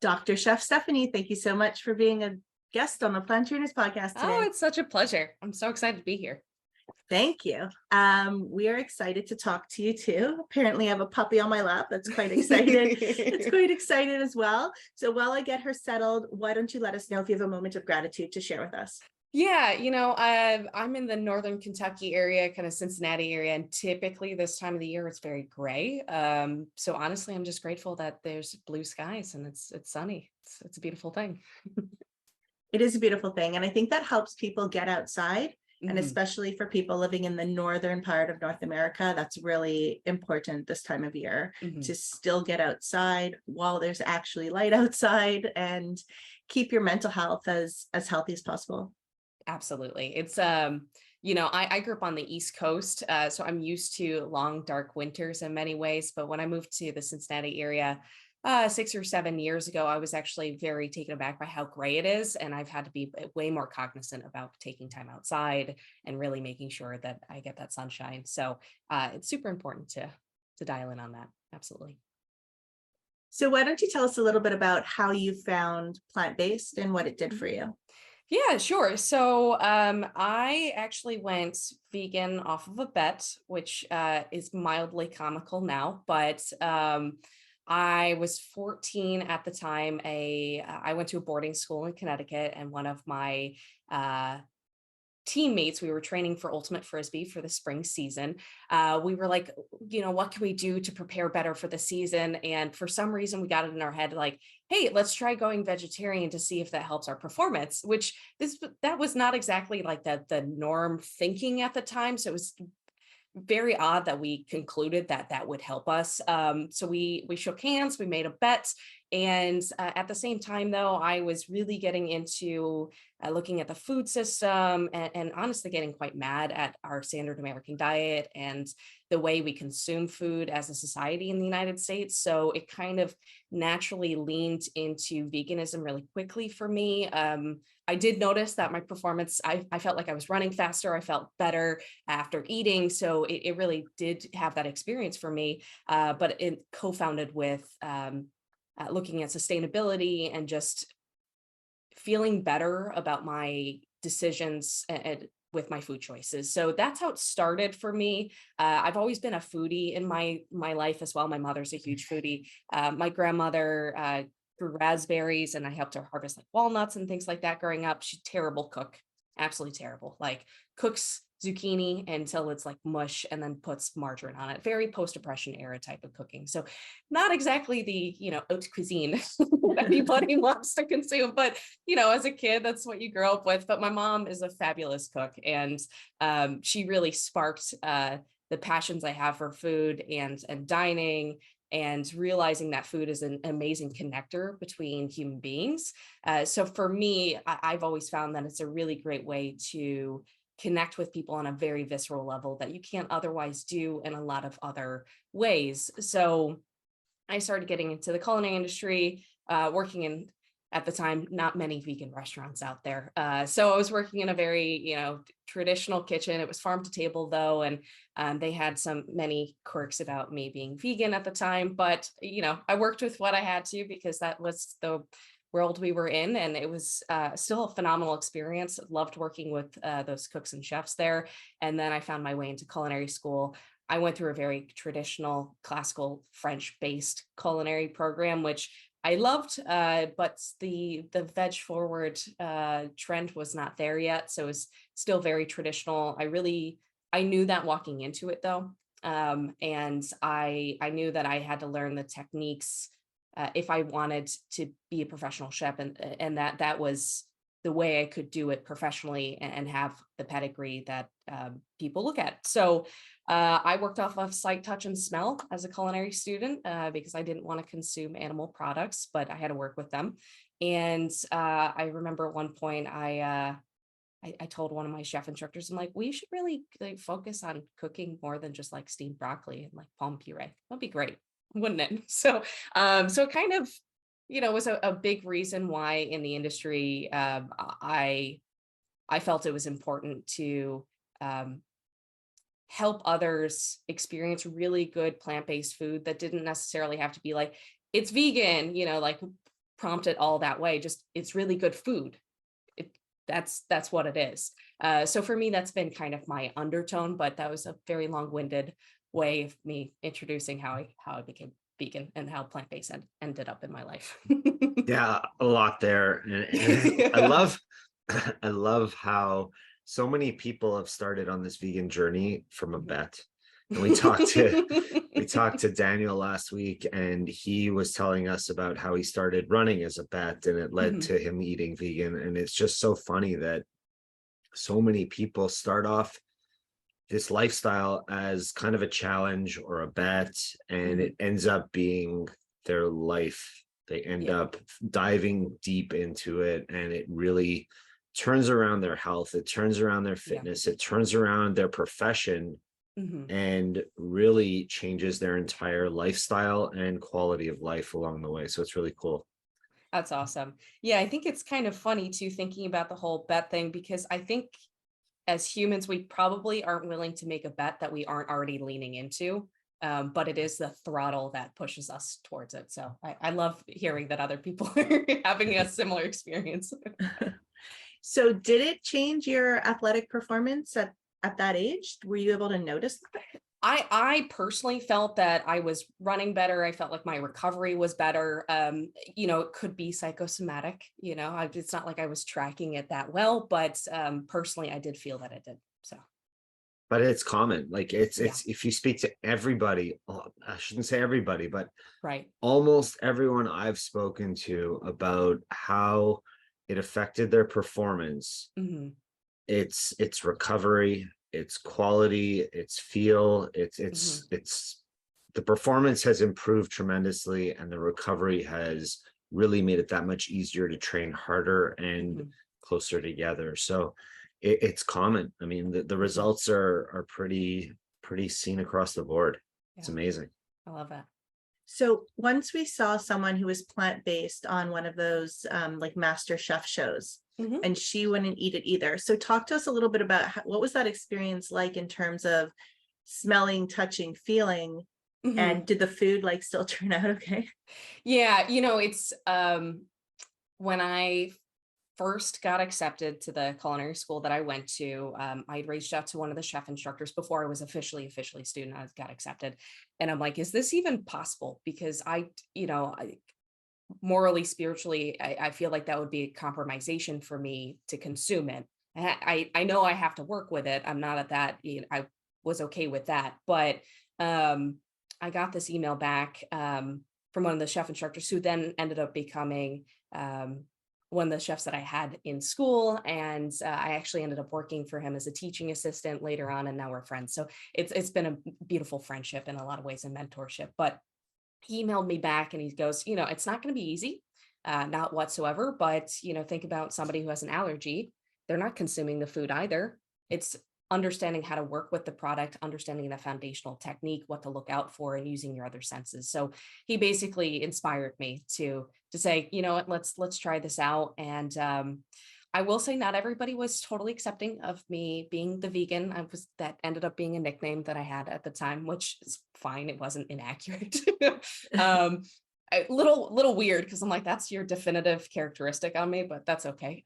Dr. Chef Stephanie, thank you so much for being a guest on the Plantainers podcast Oh, today. it's such a pleasure. I'm so excited to be here. Thank you. We are excited to talk to you too. Apparently, I have a puppy on my lap that's quite excited. It's quite excited as well. So while I get her settled, why don't you let us know if you have a moment of gratitude to share with us? Yeah, I'm in the northern Kentucky area, kind of Cincinnati area, and typically this time of the year it's very gray. So honestly, I'm just grateful that there's blue skies and it's sunny. It's a beautiful thing. It is a beautiful thing. And I think that helps people get outside. And Mhm, especially for people living in the northern part of North America, that's really important this time of year mhm. to still get outside while there's actually light outside and keep your mental health as healthy as possible. Absolutely. I grew up on the East Coast, so I'm used to long, dark winters in many ways. But when I moved to the Cincinnati area 6 or 7 years ago, I was actually very taken aback by how gray it is. And I've had to be way more cognizant about taking time outside and really making sure that I get that sunshine. So it's super important to dial in on that. Absolutely. So why don't you tell us a little bit about how you found plant-based and what it did for you? Yeah, sure. So I actually went vegan off of a bet, which is mildly comical now, but I was 14 at the time. I went to a boarding school in Connecticut, and one of my uh, teammates, we were training for ultimate frisbee for the spring season. We were like, what can we do to prepare better for the season? And for some reason we got it in our head like, hey, let's try going vegetarian to see if that helps our performance, which that was not exactly like the norm thinking at the time. So it was very odd that we concluded that that would help us. So we shook hands, we made a bet, and at the same time, though, I was really getting into looking at the food system and honestly getting quite mad at our standard American diet and the way we consume food as a society in the United States. So it kind of naturally leaned into veganism really quickly for me. I did notice that my performance, I felt like I was running faster. I felt better after eating. So it really did have that experience for me. But it co-founded with looking at sustainability and just feeling better about my decisions and with my food choices. So that's how it started for me. I've always been a foodie in my life as well. My mother's a huge foodie. My grandmother grew raspberries, and I helped her harvest like walnuts and things like that growing up. She's a terrible cook, absolutely terrible. Like cooks zucchini until it's like mush and then puts margarine on it. Very post-depression era type of cooking. So not exactly the, haute cuisine that anybody wants to consume, but as a kid, that's what you grow up with. But my mom is a fabulous cook, and she really sparked the passions I have for food and dining, and realizing that food is an amazing connector between human beings. So for me, I've always found that it's a really great way to connect with people on a very visceral level that you can't otherwise do in a lot of other ways. So I started getting into the culinary industry, working in, at the time, not many vegan restaurants out there. So I was working in a very, traditional kitchen. It was farm to table though, and they had many quirks about me being vegan at the time. But I worked with what I had to because that was the world we were in, and it was still a phenomenal experience. Loved working with those cooks and chefs there, and then I found my way into culinary school. I went through a very traditional classical French based culinary program, which I loved, but the veg forward trend was not there yet. So it was still very traditional. I knew that walking into it though. And I knew that I had to learn the techniques if I wanted to be a professional chef, and that was the way I could do it professionally and have the pedigree that people look at. So I worked off of sight, touch, and smell as a culinary student because I didn't want to consume animal products, but I had to work with them. And I remember at one point I told one of my chef instructors, I'm like, we should really like, focus on cooking more than just like steamed broccoli and like palm puree. That'd be great, wouldn't it? So it kind of, was a big reason why in the industry I felt it was important to um, help others experience really good plant-based food that didn't necessarily have to be like, it's vegan, like prompt it all that way. Just it's really good food. It, that's what it is. So for me, that's been kind of my undertone, but that was a very long-winded way of me introducing how I became vegan and how plant-based ended up in my life. Yeah, a lot there. And I love I love how so many people have started on this vegan journey from a bet. And we talked to Daniel last week, and he was telling us about how he started running as a bet, and it led Mhm. to him eating vegan. And it's just so funny that so many people start off this lifestyle as kind of a challenge or a bet, and it ends up being their life. They end Yeah. up diving deep into it, and it really turns around their health, it turns around their Yeah. fitness, it turns around their profession, Mhm. and really changes their entire lifestyle and quality of life along the way. So it's really cool. That's awesome. Yeah, I think it's kind of funny too, thinking about the whole bet thing, because I think as humans, we probably aren't willing to make a bet that we aren't already leaning into. But it is the throttle that pushes us towards it. So I love hearing that other people are having a similar experience. So did it change your athletic performance at that age? Were you able to notice that? I personally felt that I was running better. I felt like my recovery was better. It could be psychosomatic, it's not like I was tracking it that well, but personally, I did feel that it did. So, But it's common. Like it's yeah, if you speak to everybody, I shouldn't say everybody, but right. almost everyone I've spoken to about how it affected their performance, Hmm. it's recovery, it's quality, it's feel, Hmm. it's the performance has improved tremendously, and the recovery has really made it that much easier to train harder and Hmm. closer together. So it's common. I mean, the Hmm. results are pretty seen across the board. It's Yeah, amazing. I love that. So once we saw someone who was plant-based on one of those like Master Chef shows, Hmm. and she wouldn't eat it either. So talk to us a little bit about what was that experience like in terms of smelling, touching, feeling, Hmm. and did the food like still turn out okay? Yeah, it's when I first got accepted to the culinary school that I went to, I reached out to one of the chef instructors before I was officially a student. I got accepted, and I'm like, "Is this even possible?" Because morally, spiritually, I feel like that would be a compromisation for me to consume it. I know I have to work with it. I'm not at that. I was okay with that, but um, I got this email back from one of the chef instructors who then ended up becoming one of the chefs that I had in school, and I actually ended up working for him as a teaching assistant later on, and now we're friends. So it's been a beautiful friendship in a lot of ways and mentorship. But he emailed me back and he goes, it's not going to be easy, not whatsoever, but, think about somebody who has an allergy. They're not consuming the food either. It's understanding how to work with the product, understanding the foundational technique, what to look out for, and using your other senses. So he basically inspired me to say, you know what, let's try this out. And I will say not everybody was totally accepting of me being the vegan. That ended up being a nickname that I had at the time, which is fine. It wasn't inaccurate. um, a little weird because I'm like, that's your definitive characteristic on me, but that's okay.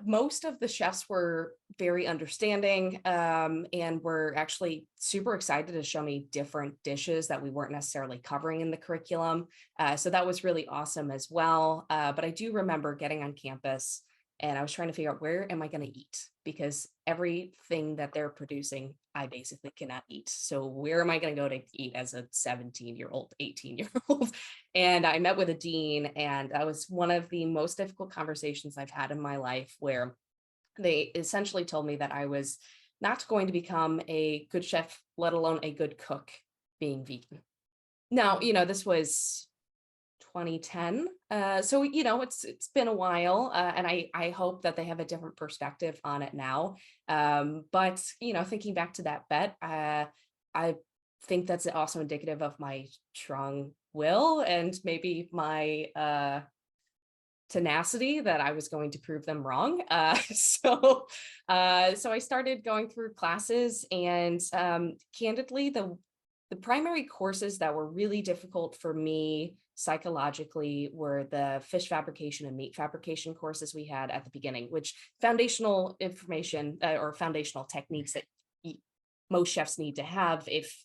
Most of the chefs were very understanding, and were actually super excited to show me different dishes that we weren't necessarily covering in the curriculum. So that was really awesome as well. But I do remember getting on campus and I was trying to figure out, where am I going to eat? Because everything that they're producing, I basically cannot eat. So where am I going to go to eat as a 17-year-old, 18-year-old? And I met with a dean, and that was one of the most difficult conversations I've had in my life, where they essentially told me that I was not going to become a good chef, let alone a good cook, being vegan. Now, this was 2010. So it's been a while, and I hope that they have a different perspective on it now. But thinking back to that bet, I think that's also indicative of my strong will and maybe my tenacity that I was going to prove them wrong. So I started going through classes, and candidly, the primary courses that were really difficult for me psychologically were the fish fabrication and meat fabrication courses we had at the beginning, which foundational information or foundational techniques that most chefs need to have if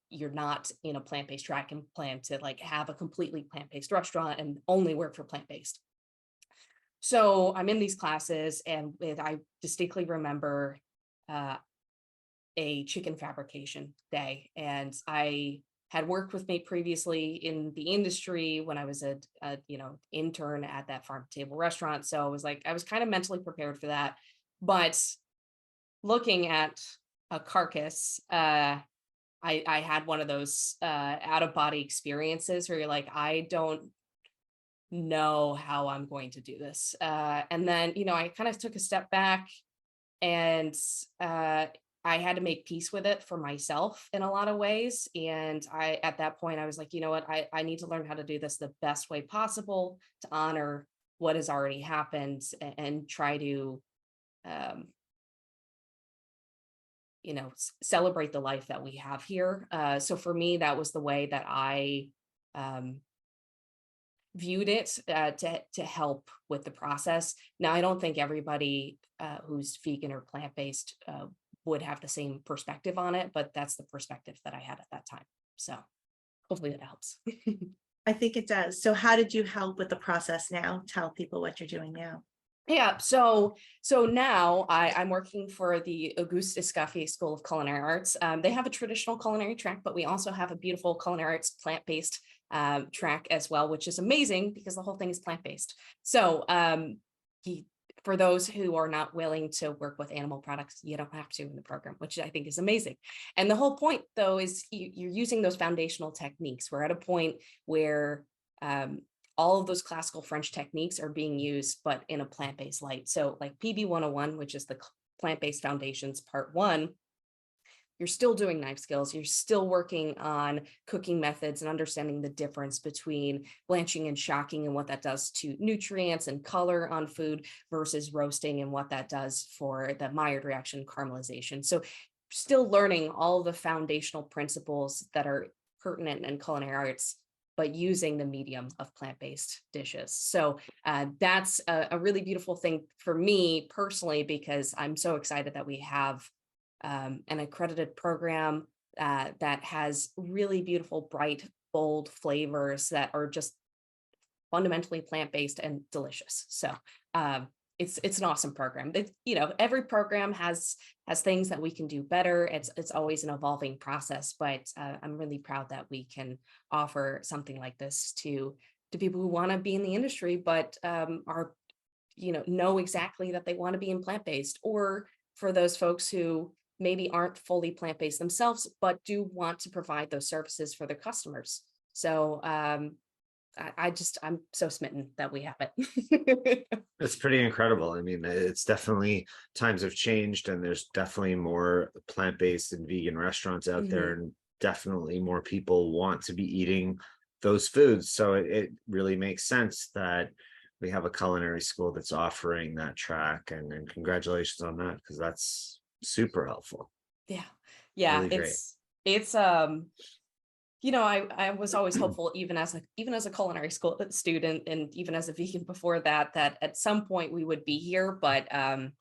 you're not in a plant-based track and plan to like have a completely plant-based restaurant and only work for plant-based. So I'm in these classes, and I distinctly remember a chicken fabrication day, and I had worked with meat previously in the industry when I was a intern at that farm table restaurant. So I was kind of mentally prepared for that. But looking at a carcass, I had one of those out of body experiences where you're like, I don't know how I'm going to do this. And then, I kind of took a step back, and I had to make peace with it for myself in a lot of ways. And at that point, I was like, you know what, I need to learn how to do this the best way possible to honor what has already happened and try to, celebrate the life that we have here. So for me, that was the way that I viewed it to help with the process. Now, I don't think everybody who's vegan or plant-based would have the same perspective on it, but that's the perspective that I had at that time. So hopefully that helps. I think it does. So how did you help with the process now? Tell people what you're doing now. Yeah, so now I'm working for the Auguste Escoffier School of Culinary Arts. They have a traditional culinary track, but we also have a beautiful culinary arts plant-based track as well, which is amazing because the whole thing is plant-based. So for those who are not willing to work with animal products, you don't have to in the program, which I think is amazing. And the whole point, though, is you're using those foundational techniques. We're at a point where all of those classical French techniques are being used, but in a plant-based light. So like PB101, which is the plant-based foundations part 1, you're still doing knife skills. You're still working on cooking methods and understanding the difference between blanching and shocking and what that does to nutrients and color on food versus roasting and what that does for the Maillard reaction, caramelization. So still learning all the foundational principles that are pertinent in culinary arts, but using the medium of plant-based dishes. So that's a really beautiful thing for me personally, because I'm so excited that we have an accredited program that has really beautiful, bright, bold flavors that are just fundamentally plant-based and delicious. So it's an awesome program. Every program has things that we can do better. It's always an evolving process, but I'm really proud that we can offer something like this to people who want to be in the industry, but are know exactly that they want to be in plant-based, or for those folks who maybe aren't fully plant-based themselves, but do want to provide those services for their customers. So I'm so smitten that we have it. It's pretty incredible. I mean, it's definitely, times have changed, and there's definitely more plant-based and vegan restaurants out there, and definitely more people want to be eating those foods. So it really makes sense that we have a culinary school that's offering that track, and congratulations on that, because that's super helpful. Yeah. Really great. It's I was always hopeful, even as a culinary school student, and even as a vegan before that at some point we would be here, but and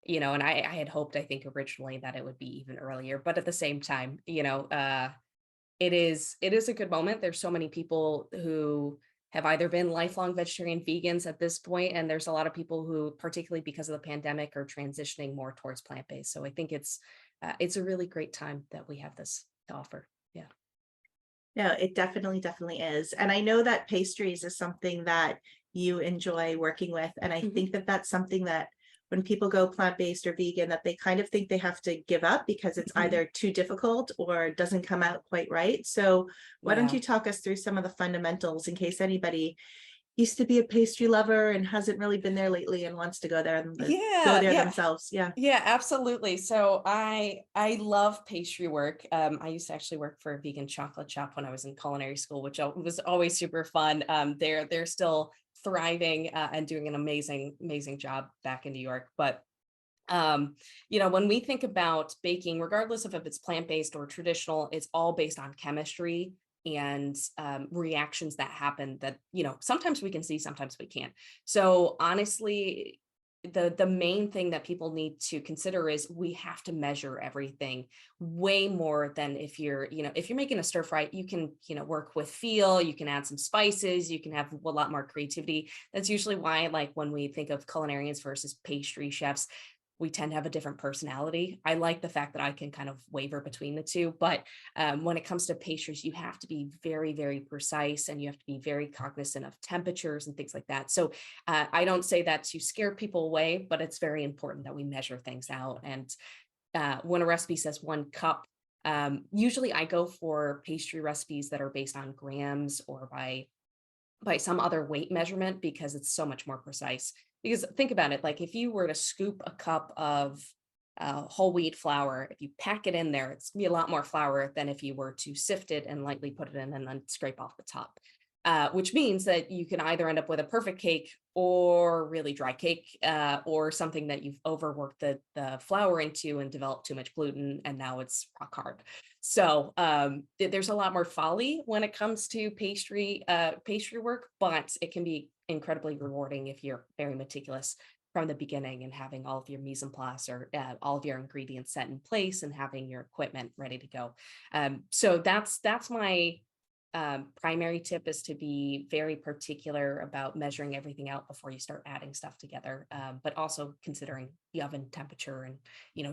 I had hoped, I think originally, that it would be even earlier, but at the same time, it is a good moment. There's so many people who have either been lifelong vegetarian vegans at this point, and there's a lot of people who, particularly because of the pandemic, are transitioning more towards plant-based. So I think it's a really great time that we have this to offer. Yeah. No, it definitely is. And I know that pastries is something that you enjoy working with. And I think that that's something that when people go plant-based or vegan, that they kind of think they have to give up because it's either too difficult or doesn't come out quite right. So why don't you talk us through some of the fundamentals in case anybody used to be a pastry lover and hasn't really been there lately and wants to go there and go there themselves. Yeah, absolutely. So I love pastry work. I used to actually work for a vegan chocolate shop when I was in culinary school, which was always super fun. They're still thriving and doing an amazing job back in New York. But When we think about baking, regardless of if it's plant-based or traditional, it's all based on chemistry and reactions that happen that, sometimes we can see, sometimes we can't. So honestly, the main thing that people need to consider is we have to measure everything way more than if you're making a stir fry, you can, work with feel, you can add some spices, you can have a lot more creativity. That's usually why, like, when we think of culinarians versus pastry chefs, we tend to have a different personality. I like the fact that I can kind of waver between the two, but when it comes to pastries, you have to be very, very precise, and you have to be very cognizant of temperatures and things like that. So I don't say that to scare people away, but it's very important that we measure things out. And when a recipe says 1 cup, usually I go for pastry recipes that are based on grams or by some other weight measurement, because it's so much more precise. Because think about it, like if you were to scoop a cup of whole wheat flour, if you pack it in there, it's gonna be a lot more flour than if you were to sift it and lightly put it in and then scrape off the top. Which means that you can either end up with a perfect cake or really dry cake, or something that you've overworked the flour into and developed too much gluten, and now it's rock hard. So there's a lot more folly when it comes to pastry work, but it can be incredibly rewarding if you're very meticulous from the beginning and having all of your mise en place, or all of your ingredients set in place, and having your equipment ready to go. So that's my primary tip, is to be very particular about measuring everything out before you start adding stuff together, but also considering the oven temperature and,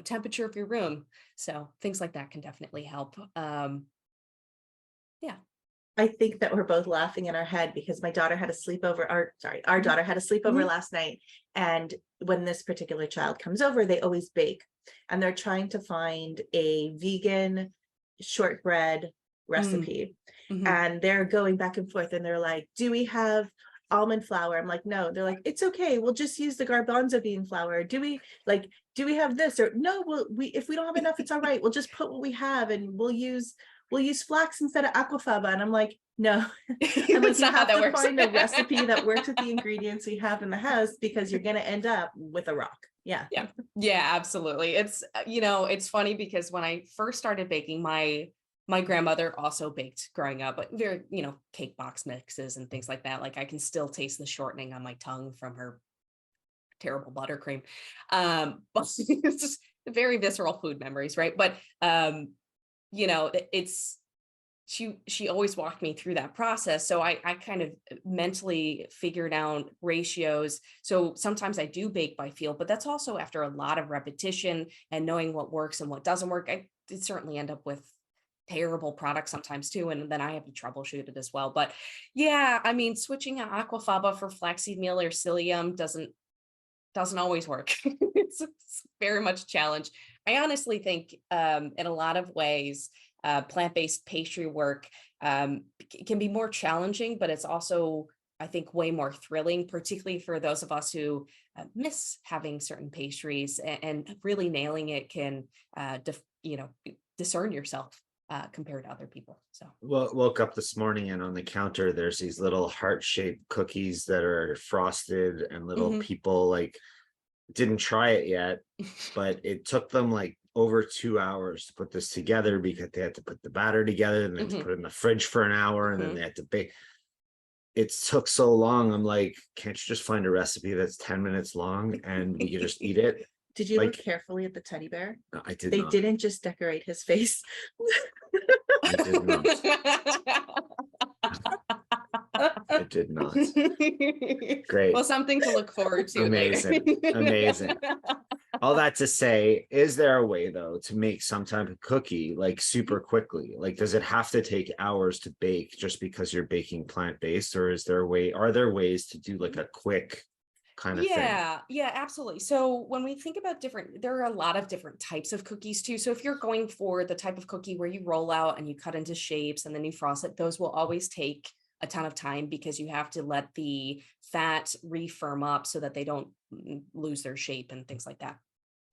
temperature of your room. So things like that can definitely help. Yeah. I think that we're both laughing in our head because my daughter had a sleepover, our daughter had a sleepover last night. And when this particular child comes over, they always bake, and they're trying to find a vegan shortbread recipe. And they're going back and forth, and they're like, do we have almond flour? I'm like, no. They're like, it's okay, we'll just use the garbanzo bean flour. Do we have this? Or no, if we don't have enough, it's all right, we'll just put what we have, and we'll use flax instead of aquafaba. And I'm like, no. I'm like, you have to find a recipe that works with the ingredients we have in the house, because you're going to end up with a rock. Yeah. Absolutely. It's it's funny because when I first started baking, my grandmother also baked growing up, but very, cake box mixes and things like that. Like I can still taste the shortening on my tongue from her terrible buttercream. But it's just very visceral food memories, right? But it's she always walked me through that process. So I kind of mentally figured out ratios. So sometimes I do bake by feel, but that's also after a lot of repetition and knowing what works and what doesn't work. I did certainly end up with terrible products sometimes too, and then I have to troubleshoot it as well. But yeah, I mean, switching out aquafaba for flaxseed meal or psyllium doesn't always work. It's very much a challenge. I honestly think in a lot of ways, plant-based pastry work can be more challenging, but it's also, I think, way more thrilling, particularly for those of us who miss having certain pastries, and really nailing it can, discern yourself compared to other people. So Woke up this morning, and on the counter there's these little heart-shaped cookies that are frosted, and little people like didn't try it yet, but it took them like over 2 hours to put this together, because they had to put the batter together and then to put it in the fridge for an hour, and then they had to bake. It took so long. I'm like, can't you just find a recipe that's 10 minutes long and we can just eat it? Did you look carefully at the teddy bear? No, I did They not. didn't just decorate his face. I did not. I did not. Great. Well, something to look forward to. Amazing. Amazing. All that to say, is there a way though to make some type of cookie like super quickly? Like, does it have to take hours to bake just because you're baking plant-based, or are there ways to do like a quick kind of thing? Yeah, absolutely. So when we think about there are a lot of different types of cookies too. So if you're going for the type of cookie where you roll out and you cut into shapes and then you frost it, those will always take a ton of time, because you have to let the fat refirm up so that they don't lose their shape and things like that.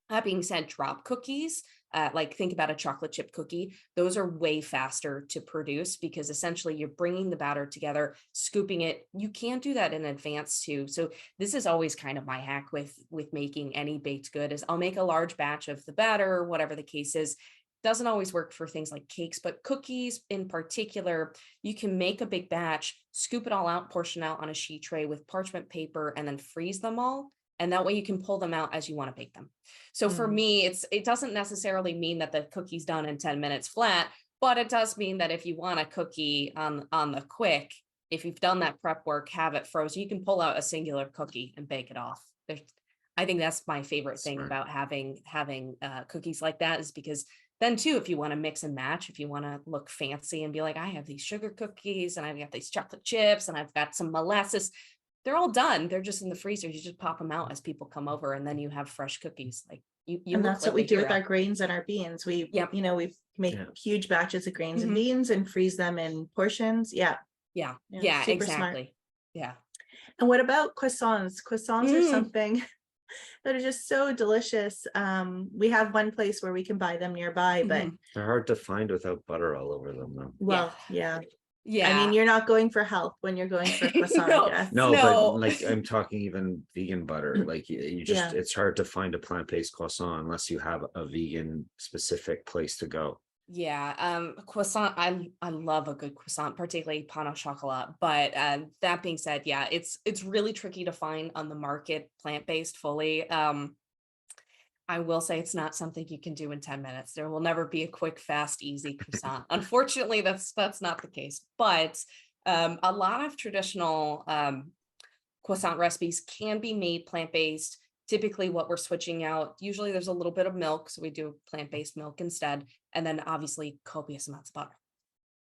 That being said, drop cookies, like think about a chocolate chip cookie, those are way faster to produce because essentially you're bringing the batter together, scooping it. You can't do that in advance too. So this is always kind of my hack with making any baked good is I'll make a large batch of the batter, whatever the case is. Doesn't always work for things like cakes, but cookies in particular, you can make a big batch, scoop it all out, portion out on a sheet tray with parchment paper, and then freeze them all. And that way you can pull them out as you want to bake them. So for me, it doesn't necessarily mean that the cookie's done in 10 minutes flat, but it does mean that if you want a cookie on the quick, if you've done that prep work, have it frozen, you can pull out a singular cookie and bake it off. I think that's my favorite thing about having cookies like that is because then too, if you want to mix and match, if you want to look fancy and be like, I have these sugar cookies and I've got these chocolate chips and I've got some molasses, they're all done. They're just in the freezer. You just pop them out as people come over and then you have fresh cookies. Like you And that's what we do with our hero. grains and our beans. We, Yep. you know, we make Yeah. huge batches of grains and Mhm. beans and freeze them in portions. Yeah. Yeah, Yeah, super smart. exactly. Yeah. And what about croissants? Croissants are Mm. something that are just so delicious. We have one place where we can buy them nearby, but Mhm. They're hard to find without butter all over them, though. well, yeah. Yeah. I mean, you're not going for health when you're going for a croissant, No. I guess. No, No. but like I'm talking even vegan butter. Like you just, Yeah. it's hard to find a plant-based croissant unless you have a vegan specific place to go. Yeah, croissant. I love a good croissant, particularly pain au chocolat. But that being said, yeah, it's really tricky to find on the market plant-based fully. I will say it's not something you can do in 10 minutes. There will never be a quick, fast, easy croissant. Unfortunately, that's not the case. But a lot of traditional croissant recipes can be made plant-based. Typically what we're switching out, usually there's a little bit of milk, so we do plant-based milk instead, and then obviously copious amounts of butter.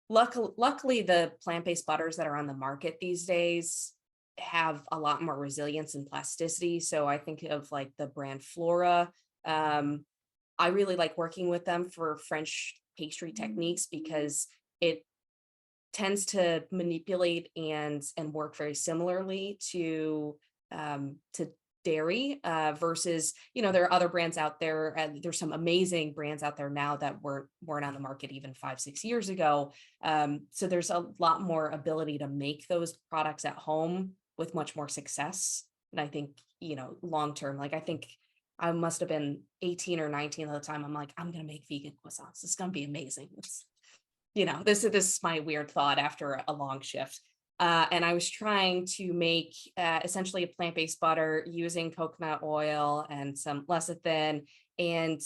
Luckily, the plant-based butters that are on the market these days have a lot more resilience and plasticity. So I think of like the brand Flora. I really like working with them for French pastry techniques because it tends to manipulate and work very similarly to dairy versus, there are other brands out there, and there's some amazing brands out there now that weren't on the market even 5-6 years ago. So there's a lot more ability to make those products at home with much more success. And I think, long term, like I think I must have been 18 or 19 at the time. I'm like, I'm gonna make vegan croissants. It's gonna be amazing. This is my weird thought after a long shift. And I was trying to make essentially a plant-based butter using coconut oil and some lecithin, and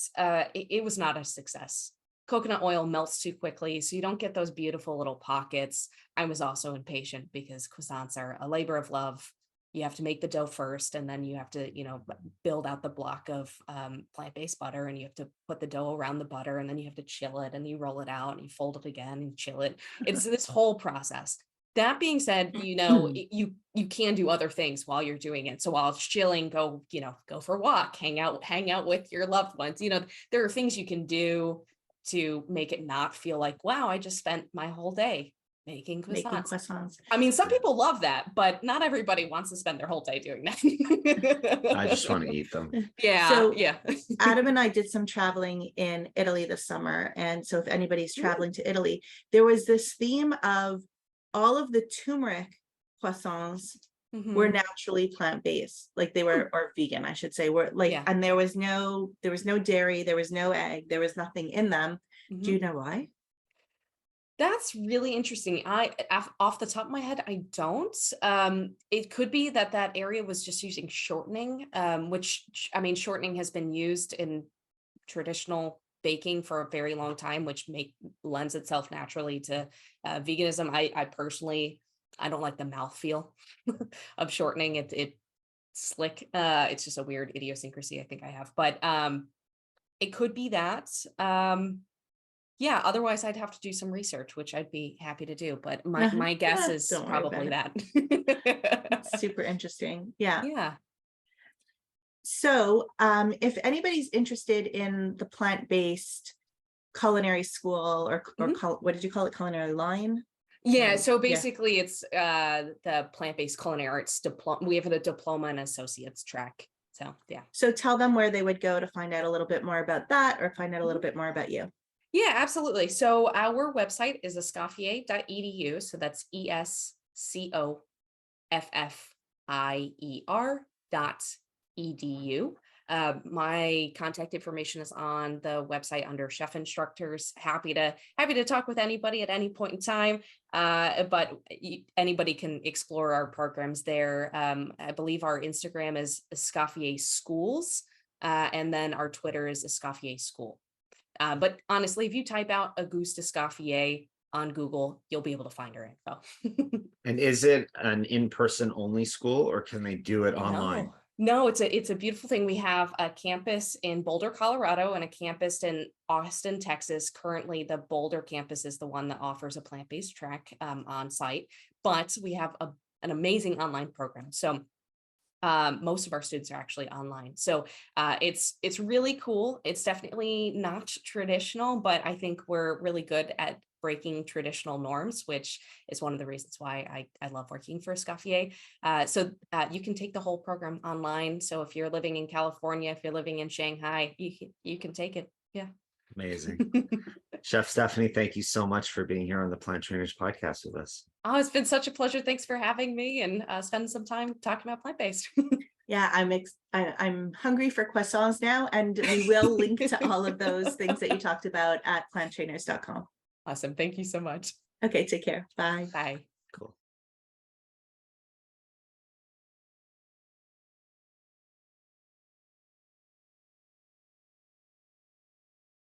it was not a success. Coconut oil melts too quickly, so you don't get those beautiful little pockets. I was also impatient because croissants are a labor of love. You have to make the dough first, and then you have to, build out the block of plant-based butter, and you have to put the dough around the butter, and then you have to chill it, and you roll it out, and you fold it again and chill it. It's this whole process. That being said, you can do other things while you're doing it. So while it's chilling, go for a walk, hang out with your loved ones. There are things you can do to make it not feel like, wow, I just spent my whole day making croissants. I mean, some people love that, but not everybody wants to spend their whole day doing that. I just want to eat them. Yeah. So yeah. Adam and I did some traveling in Italy this summer. And so if anybody's traveling to Italy, there was this theme of all of the turmeric croissants were naturally plant-based, like they were, or vegan, I should say, and there was no dairy, there was no egg, there was nothing in them. Do you know why? That's really interesting. Off the top of my head, I don't. It could be that area was just using shortening, which, I mean, shortening has been used in traditional baking for a very long time, which lends itself naturally to veganism. I personally, I don't like the mouthfeel of shortening. It's slick. It's just a weird idiosyncrasy I think I have, but it could be that. Yeah, otherwise I'd have to do some research, which I'd be happy to do, but my guess is probably that. That's super interesting. Yeah. Yeah. So if anybody's interested in the plant-based culinary school or what did you call it? Culinary line? Yeah. So basically it's the plant-based culinary arts diploma. We have a diploma and associates track. So yeah. So tell them where they would go to find out a little bit more about that, or find out a little bit more about you. Yeah, absolutely. So our website is escoffier.edu. So that's ESCOFFIER.edu. My contact information is on the website under chef instructors. Happy to talk with anybody at any point in time. But anybody can explore our programs there. I believe our Instagram is Escoffier Schools, and then our Twitter is Escoffier School. But honestly, if you type out Auguste Escoffier on Google, you'll be able to find our info. And is it an in-person only school, or can they do it online? No, it's a beautiful thing. We have a campus in Boulder, Colorado, and a campus in Austin, Texas. Currently, the Boulder campus is the one that offers a plant-based track on site, but we have an amazing online program. So most of our students are actually online. So it's really cool. It's definitely not traditional, but I think we're really good at breaking traditional norms, which is one of the reasons why I love working for Escoffier. So you can take the whole program online. So if you're living in California, if you're living in Shanghai, you can take it. Yeah. Amazing. Chef Stephanie, thank you so much for being here on the Plant Trainers podcast with us. Oh, it's been such a pleasure. Thanks for having me and spending some time talking about plant-based. Yeah, I'm hungry for croissants now, and we will link to all of those things that you talked about at planttrainers.com. Awesome. Thank you so much. Okay, take care. Bye. Bye.